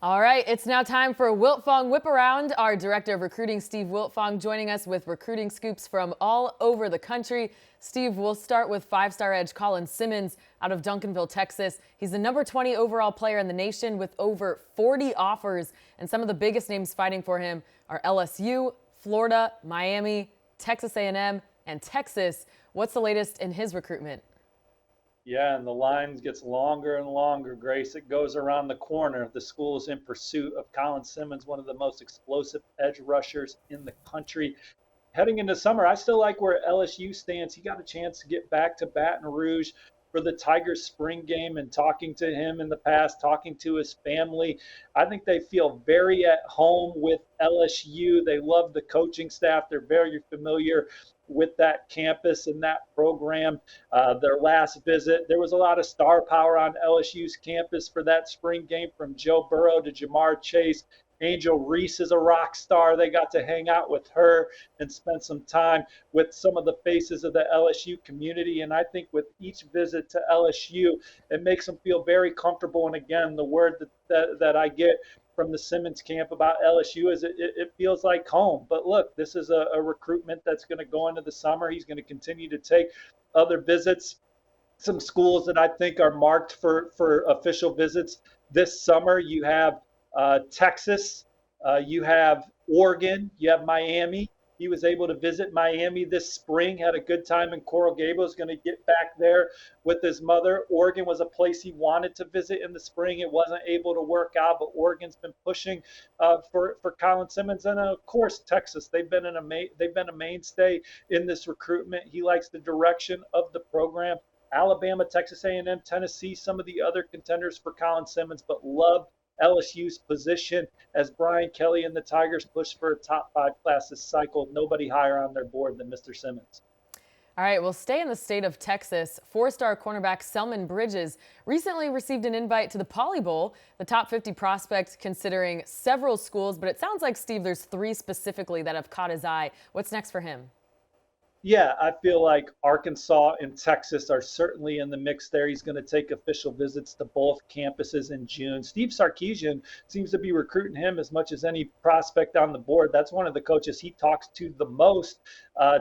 All right, it's now time for Wiltfong Whiparound. Our director of recruiting, Steve Wiltfong, joining us with recruiting scoops from all over the country. Steve, we'll start with five-star edge Colin Simmons out of Duncanville, Texas. He's the number 20 overall player in the nation with over 40 offers, and some of the biggest names fighting for him are LSU, Florida, Miami, Texas A&M, and Texas. What's the latest in his recruitment? Yeah, and the line gets longer and longer, Grace. It goes around the corner. The school is in pursuit of Colin Simmons, one of the most explosive edge rushers in the country. Heading into summer, I still like where LSU stands. He got a chance to get back to Baton Rouge for the Tigers spring game, and talking to him in the past, talking to his family, I think they feel very at home with LSU. They love the coaching staff. They're very familiar with that campus and that program. Their last visit, there was a lot of star power on LSU's campus for that spring game, from Joe Burrow to Jamar Chase. Angel Reese is a rock star. They got to hang out with her and spend some time with some of the faces of the LSU community. And I think with each visit to LSU, it makes them feel very comfortable. And again, the word that I get from the Simmons camp about LSU is it feels like home. But look, this is a recruitment that's going to go into the summer. He's going to continue to take other visits. Some schools that I think are marked for official visits this summer. You have Texas, you have Oregon, you have Miami. He was able to visit Miami this spring, had a good time in Coral Gables, going to get back there with his mother. Oregon was a place he wanted to visit in the spring. It wasn't able to work out, but Oregon's been pushing for Colin Simmons. And of course, Texas, they've been a mainstay in this recruitment. He likes the direction of the program. Alabama, Texas A&M, Tennessee, some of the other contenders for Colin Simmons, but love LSU's position as Brian Kelly and the Tigers push for a top 5 class this cycle. Nobody higher on their board than Mr. Simmons. All right, we'll stay in the state of Texas. Four-star cornerback Selman Bridges recently received an invite to the Poly Bowl, the top 50 prospect considering several schools, but it sounds like, Steve, there's 3 specifically that have caught his eye. What's next for him? Yeah, I feel like Arkansas and Texas are certainly in the mix there. He's going to take official visits to both campuses in June. Steve Sarkisian seems to be recruiting him as much as any prospect on the board. That's one of the coaches he talks to the most.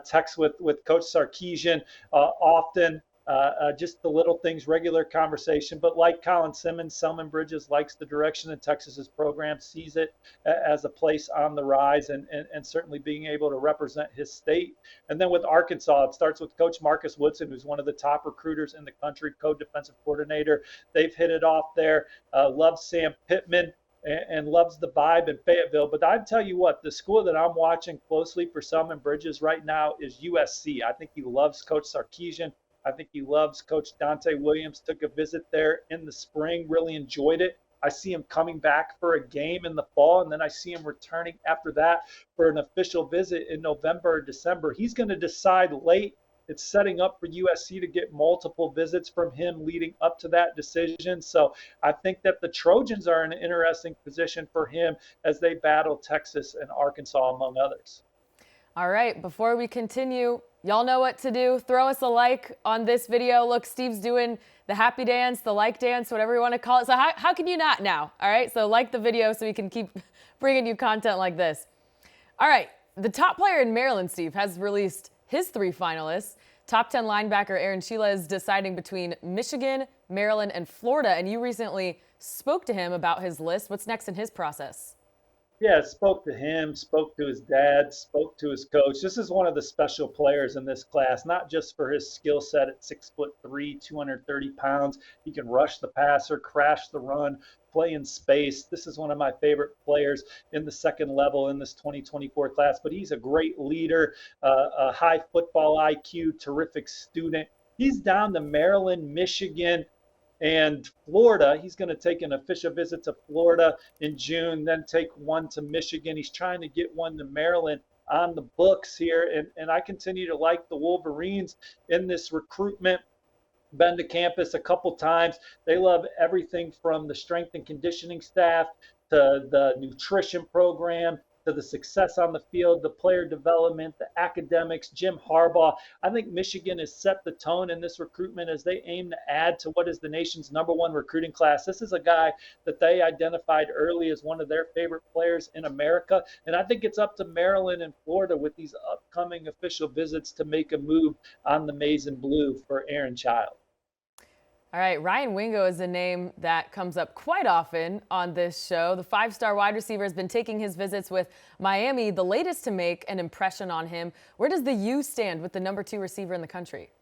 Texts with Coach Sarkisian often. Just the little things, regular conversation. But like Colin Simmons, Selman Bridges likes the direction in Texas's program, sees it as a place on the rise, and certainly being able to represent his state. And then with Arkansas, it starts with Coach Marcus Woodson, who's one of the top recruiters in the country, co-defensive coordinator. They've hit it off there. Loves Sam Pittman and loves the vibe in Fayetteville. But I tell you what, the school that I'm watching closely for Selman Bridges right now is USC. I think he loves Coach Sarkisian. I think he loves Coach Dante Williams. Took a visit there in the spring, really enjoyed it. I see him coming back for a game in the fall, and then I see him returning after that for an official visit in November or December. He's going to decide late. It's setting up for USC to get multiple visits from him leading up to that decision. So I think that the Trojans are in an interesting position for him as they battle Texas and Arkansas, among others. All right, before we continue, y'all know what to do. Throw us a like on this video. Look, Steve's doing the happy dance, the like dance, whatever you want to call it. So how can you not now? All right, so like the video so we can keep bringing you content like this. All right, the top player in Maryland, Steve, has released his 3 finalists. Top 10 linebacker Aaron Sheila is deciding between Michigan, Maryland, and Florida, and you recently spoke to him about his list. What's next in his process? Yeah, spoke to him, spoke to his dad, spoke to his coach. This is one of the special players in this class, not just for his skill set at 6'3", 230 pounds. He can rush the passer, crash the run, play in space. This is one of my favorite players in the second level in this 2024 class, but he's a great leader, a high football IQ, terrific student. He's down to Maryland, Michigan, and Florida. He's going to take an official visit to Florida in June, then take one to Michigan. He's trying to get one to Maryland on the books here. And I continue to like the Wolverines in this recruitment. Been to campus a couple times. They love everything from the strength and conditioning staff to the nutrition program to the success on the field, the player development, the academics, Jim Harbaugh. I think Michigan has set the tone in this recruitment as they aim to add to what is the nation's #1 recruiting class. This is a guy that they identified early as one of their favorite players in America. And I think it's up to Maryland and Florida with these upcoming official visits to make a move on the maize and blue for Aaron Child. All right, Ryan Wingo is a name that comes up quite often on this show. The 5-star wide receiver has been taking his visits with Miami, the latest to make an impression on him. Where does the U stand with the #2 receiver in the country?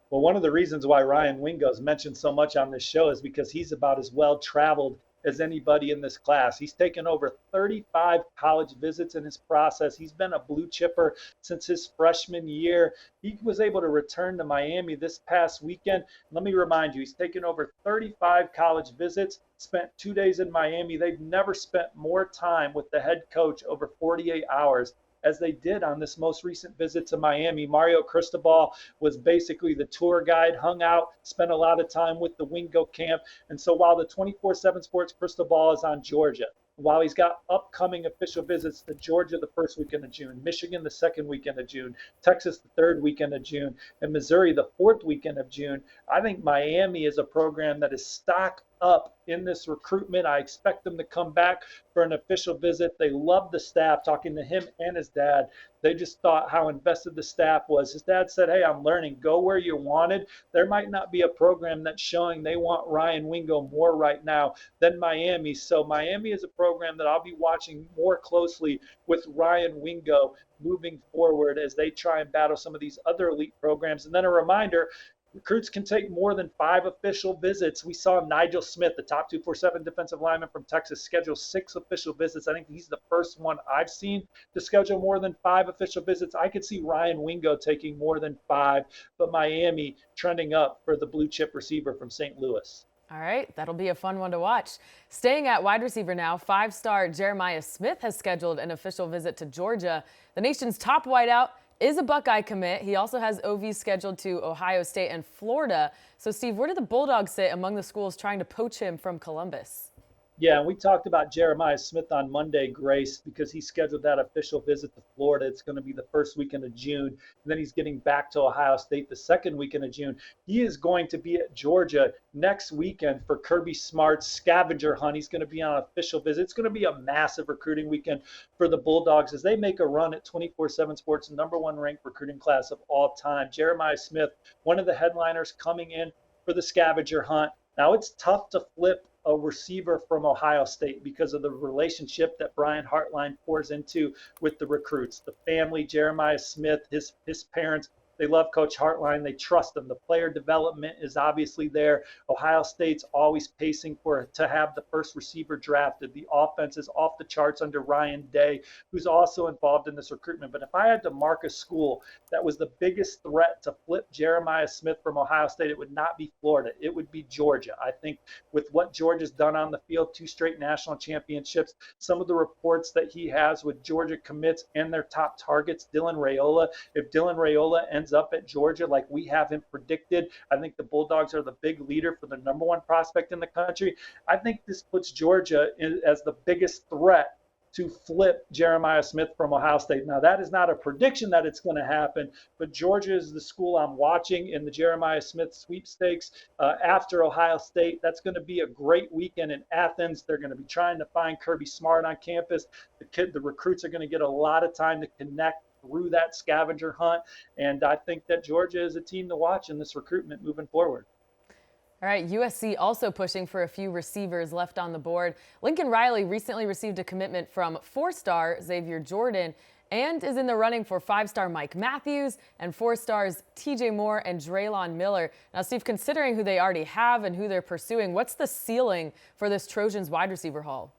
Well, one of the reasons why Ryan Wingo is mentioned so much on this show is because he's about as well traveled as anybody in this class. He's taken over 35 college visits in his process. He's been a blue chipper since his freshman year. He was able to return to Miami this past weekend. Let me remind you, he's taken over 35 college visits, spent 2 days in Miami. They've never spent more time with the head coach over 48 hours as they did on this most recent visit to Miami. Mario Cristobal was basically the tour guide, hung out, spent a lot of time with the Wingo camp. And so while the 24/7 Sports Cristobal is on Georgia, while he's got upcoming official visits to Georgia the first weekend of June, Michigan the second weekend of June, Texas the third weekend of June, and Missouri the fourth weekend of June, I think Miami is a program that is stocked up in this recruitment. I expect them to come back for an official visit. They love the staff, talking to him and his dad. They just thought how invested the staff was. His dad said, hey, I'm learning. Go where you wanted. There might not be a program that's showing they want Ryan Wingo more right now than Miami. So Miami is a program that I'll be watching more closely with Ryan Wingo moving forward as they try and battle some of these other elite programs. And then a reminder, recruits can take more than 5 official visits. We saw Nigel Smith, the top 247 defensive lineman from Texas, schedule 6 official visits. I think he's the first one I've seen to schedule more than 5 official visits. I could see Ryan Wingo taking more than 5, but Miami trending up for the blue chip receiver from St. Louis. All right, that'll be a fun one to watch. Staying at wide receiver now, 5-star Jeremiah Smith has scheduled an official visit to Georgia. The nation's top wideout is a Buckeye commit. He also has OVs scheduled to Ohio State and Florida. So, Steve, where do the Bulldogs sit among the schools trying to poach him from Columbus? Yeah, and we talked about Jeremiah Smith on Monday, Grace, because he scheduled that official visit to Florida. It's going to be the first weekend of June. And then he's getting back to Ohio State the second weekend of June. He is going to be at Georgia next weekend for Kirby Smart's scavenger hunt. He's going to be on an official visit. It's going to be a massive recruiting weekend for the Bulldogs as they make a run at 24/7 Sports' #1 ranked recruiting class of all time. Jeremiah Smith, one of the headliners coming in for the scavenger hunt. Now, it's tough to flip a receiver from Ohio State because of the relationship that Brian Hartline pours into with the recruits. The family, Jeremiah Smith, his parents, they love Coach Hartline. They trust him. The player development is obviously there. Ohio State's always pacing to have the first receiver drafted. The offense is off the charts under Ryan Day, who's also involved in this recruitment. But if I had to mark a school that was the biggest threat to flip Jeremiah Smith from Ohio State, it would not be Florida. It would be Georgia. I think with what Georgia's done on the field, 2 straight national championships, some of the reports that he has with Georgia commits and their top targets, Dylan Raiola. If Dylan Raiola ends up at Georgia like we have him predicted, I think the Bulldogs are the big leader for the #1 prospect in the country. I think this puts Georgia as the biggest threat to flip Jeremiah Smith from Ohio State. Now, that is not a prediction that it's going to happen, but Georgia is the school I'm watching in the Jeremiah Smith sweepstakes after Ohio State. That's going to be a great weekend in Athens. They're going to be trying to find Kirby Smart on campus. The recruits are going to get a lot of time to connect through that scavenger hunt. And I think that Georgia is a team to watch in this recruitment moving forward. All right, USC also pushing for a few receivers left on the board. Lincoln Riley recently received a commitment from 4-star Xavier Jordan and is in the running for 5-star Mike Matthews and 4-stars TJ Moore and Draylon Miller. Now, Steve, considering who they already have and who they're pursuing, what's the ceiling for this Trojans wide receiver haul?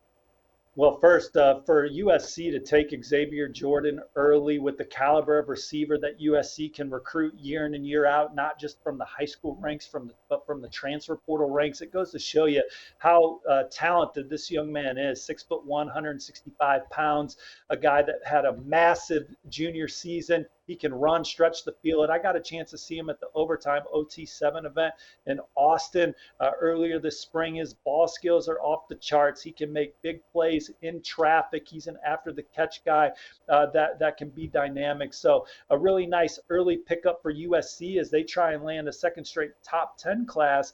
Well, first, for USC to take Xavier Jordan early with the caliber of receiver that USC can recruit year in and year out, not just from the high school ranks, but from the transfer portal ranks, it goes to show you how talented this young man is. 6'1", 165 pounds, a guy that had a massive junior season, He can run, stretch the field. I got a chance to see him at the overtime OT7 event in Austin earlier this spring. His ball skills are off the charts. He can make big plays in traffic. He's an after the catch guy that can be dynamic. So a really nice early pickup for USC as they try and land a second straight top 10 class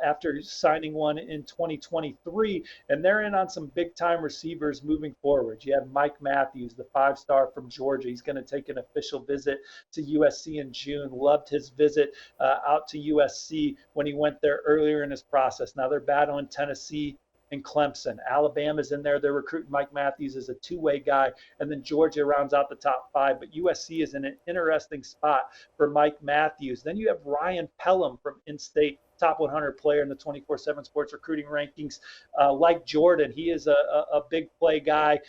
after signing one in 2023. And they're in on some big time receivers moving forward. You have Mike Matthews, the 5-star from Georgia. He's going to take an official visit to USC in June. Loved his visit out to USC when he went there earlier in his process. Now they're battling Tennessee and Clemson. Alabama's in there. They're recruiting Mike Matthews as a two-way guy. And then Georgia rounds out the top 5. But USC is in an interesting spot for Mike Matthews. Then you have Ryan Pelham from in-state, top 100 player in the 24/7 Sports recruiting rankings. Like Jordan, he is a big play guy,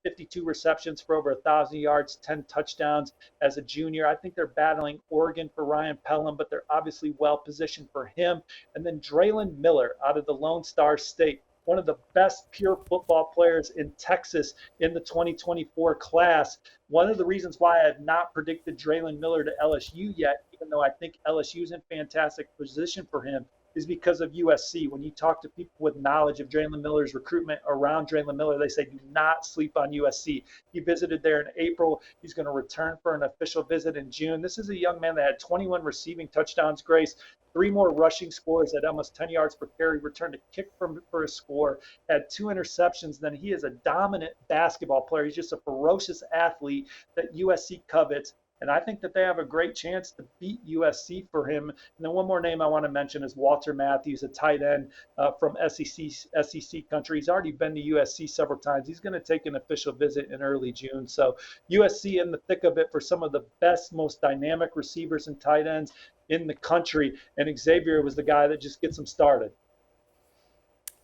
52 receptions for over 1,000 yards, 10 touchdowns as a junior. I think they're battling Oregon for Ryan Pelham, but they're obviously well positioned for him. And then Draylon Miller out of the Lone Star State, one of the best pure football players in Texas in the 2024 class. One of the reasons why I have not predicted Draylon Miller to LSU yet, even though I think LSU is in fantastic position for him, is because of USC. When you talk to people with knowledge of Draylon Miller's recruitment around Draylon Miller, they say do not sleep on USC. He visited there in April. He's going to return for an official visit in June. This is a young man that had 21 receiving touchdowns, Grace, 3 more rushing scores at almost 10 yards per carry, returned a kick for a score, had 2 interceptions. Then he is a dominant basketball player. He's just a ferocious athlete that USC covets. And I think that they have a great chance to beat USC for him. And then one more name I want to mention is Walter Matthews, a tight end from SEC country. He's already been to USC several times. He's going to take an official visit in early June. So USC in the thick of it for some of the best, most dynamic receivers and tight ends in the country. And Xavier was the guy that just gets them started.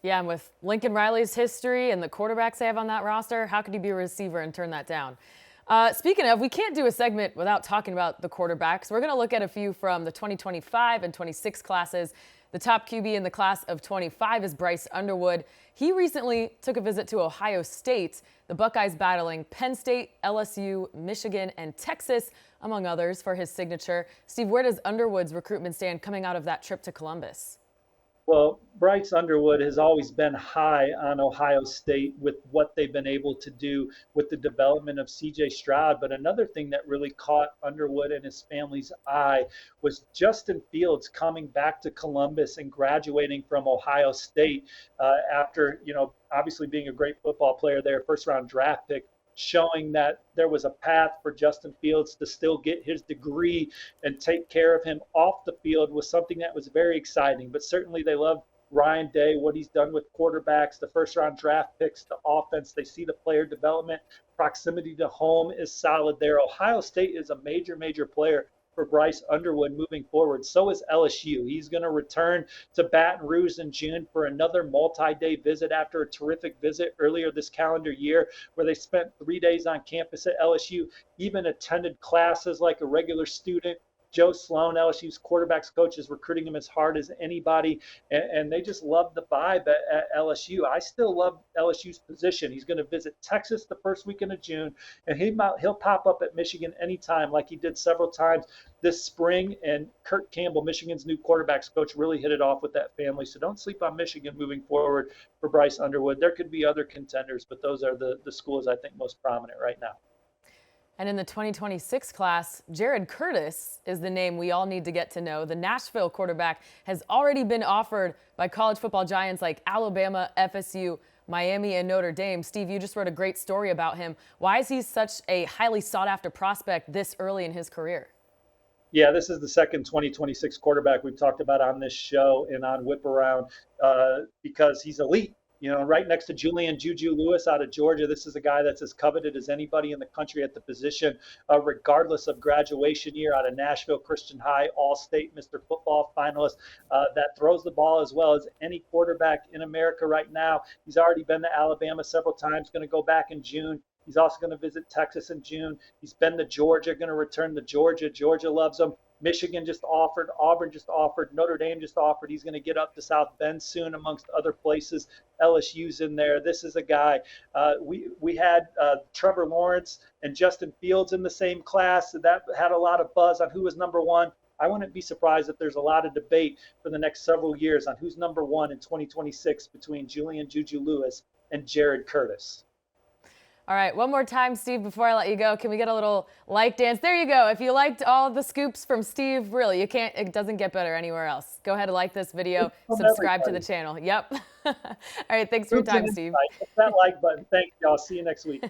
Yeah, and with Lincoln Riley's history and the quarterbacks they have on that roster, how could you be a receiver and turn that down? Speaking of, we can't do a segment without talking about the quarterbacks. We're going to look at a few from the 2025 and 26 classes. The top QB in the class of 25 is Bryce Underwood. He recently took a visit to Ohio State, the Buckeyes battling Penn State, LSU, Michigan, and Texas, among others, for his signature. Steve, where does Underwood's recruitment stand coming out of that trip to Columbus? Well, Bryce Underwood has always been high on Ohio State with what they've been able to do with the development of C.J. Stroud. But another thing that really caught Underwood and his family's eye was Justin Fields coming back to Columbus and graduating from Ohio State after, obviously being a great football player there, first-round draft pick, showing that there was a path for Justin Fields to still get his degree and take care of him off the field was something that was very exciting. But certainly they love Ryan Day, what he's done with quarterbacks, the first-round draft picks, the offense. They see the player development. Proximity to home is solid there. Ohio State is a major, major player for Bryce Underwood moving forward. So is LSU. He's going to return to Baton Rouge in June for another multi-day visit after a terrific visit earlier this calendar year where they spent 3 days on campus at LSU, even attended classes like a regular student. Joe Sloan, LSU's quarterbacks coach, is recruiting him as hard as anybody, and they just love the vibe at LSU. I still love LSU's position. He's going to visit Texas the first weekend of June, and he'll pop up at Michigan anytime like he did several times this spring. And Kurt Campbell, Michigan's new quarterbacks coach, really hit it off with that family. So don't sleep on Michigan moving forward for Bryce Underwood. There could be other contenders, but those are the schools I think most prominent right now. And in the 2026 class, Jared Curtis is the name we all need to get to know. The Nashville quarterback has already been offered by college football giants like Alabama, FSU, Miami, and Notre Dame. Steve, you just wrote a great story about him. Why is he such a highly sought-after prospect this early in his career? Yeah, this is the second 2026 quarterback we've talked about on this show and on Whiparound because he's elite. Right next to Julian Juju Lewis out of Georgia. This is a guy that's as coveted as anybody in the country at the position, regardless of graduation year, out of Nashville Christian High, All-State Mr. Football finalist, that throws the ball as well as any quarterback in America right now. He's already been to Alabama several times, going to go back in June. He's also going to visit Texas in June. He's been to Georgia, going to return to Georgia. Georgia loves him. Michigan just offered, Auburn just offered, Notre Dame just offered. He's going to get up to South Bend soon, amongst other places. LSU's in there. This is a guy. We had Trevor Lawrence and Justin Fields in the same class. So that had a lot of buzz on who was number one. I wouldn't be surprised if there's a lot of debate for the next several years on who's number one in 2026 between Julian Juju Lewis and Jared Curtis. All right, one more time, Steve, before I let you go, can we get a little like dance? There you go. If you liked all the scoops from Steve, really, it doesn't get better anywhere else. Go ahead and like this video, subscribe to the channel. Yep. All right, thanks for your time, Steve. Hit that like button. Thank you. I'll see you next week.